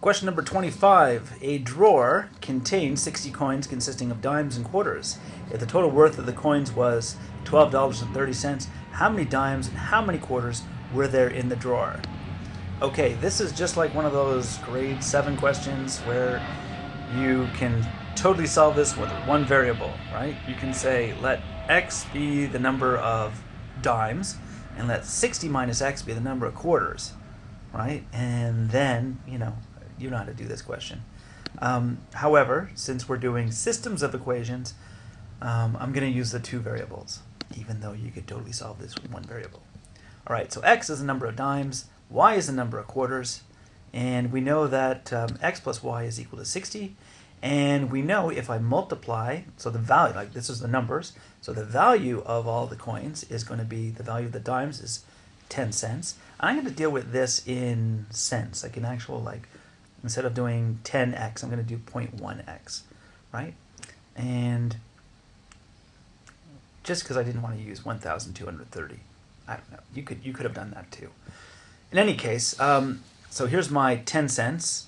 Question number 25. A drawer contains 60 coins consisting of dimes and quarters. If the total worth of the coins was $12.30, how many dimes and how many quarters were there in the drawer? Okay, this is just like one of those grade 7 questions where you can totally solve this with one variable, right? You can say let x be the number of dimes and let 60 minus x be the number of quarters, right? And then, you know how to do this question. However, since we're doing systems of equations, I'm going to use the two variables, even though you could totally solve this with one variable. All right, so x is the number of dimes, y is the number of quarters, and we know that x plus y is equal to 60, and we know if I multiply, so the value, like this is the numbers, so the value of all the coins is going to be, the value of the dimes is 10 cents. I'm going to deal with this in cents, like an actual, like, instead of doing 10x, I'm going to do 0.1x, right? And just because I didn't want to use 1,230, I don't know. You could have done that too. In any case, so here's my 10 cents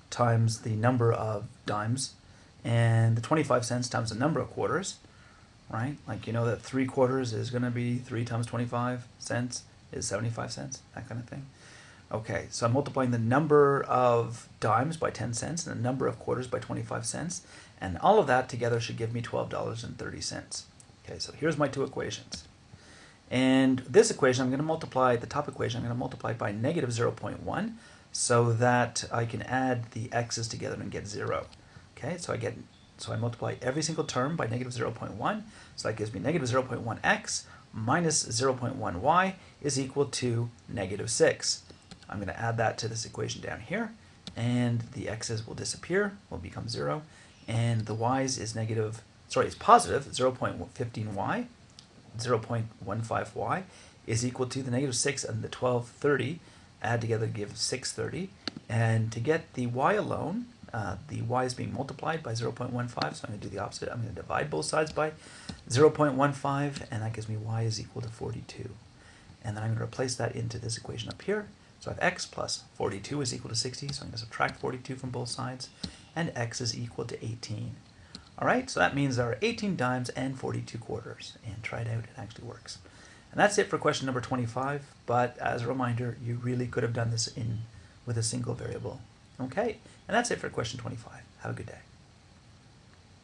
times the number of dimes, and the 25 cents times the number of quarters, right? Like, you know that 3 quarters is going to be 3 times 25 cents is 75 cents, that kind of thing. Okay, so I'm multiplying the number of dimes by 10 cents and the number of quarters by 25 cents, and all of that together should give me $12.30. Okay, so here's my two equations. And this equation, I'm going to multiply, the top equation, I'm going to multiply by negative 0.1 so that I can add the x's together and get 0. Okay, so I multiply every single term by negative 0.1, so that gives me negative 0.1x minus 0.1y is equal to negative 6. I'm going to add that to this equation down here, and the x's will disappear, will become 0, and the y's is it's positive 0.15y, 0.15y is equal to the negative 6 and the 1230, add together to give 630, and to get the y alone, the y is being multiplied by 0.15, so I'm going to do the opposite. I'm going to divide both sides by 0.15, and that gives me y is equal to 42. And then I'm going to replace that into this equation up here. So I have x plus 42 is equal to 60, so I'm going to subtract 42 from both sides, and x is equal to 18. All right, so that means there are 18 dimes and 42 quarters, and try it out, it actually works. And that's it for question number 25, but as a reminder, you really could have done this with a single variable. Okay, and that's it for question 25. Have a good day.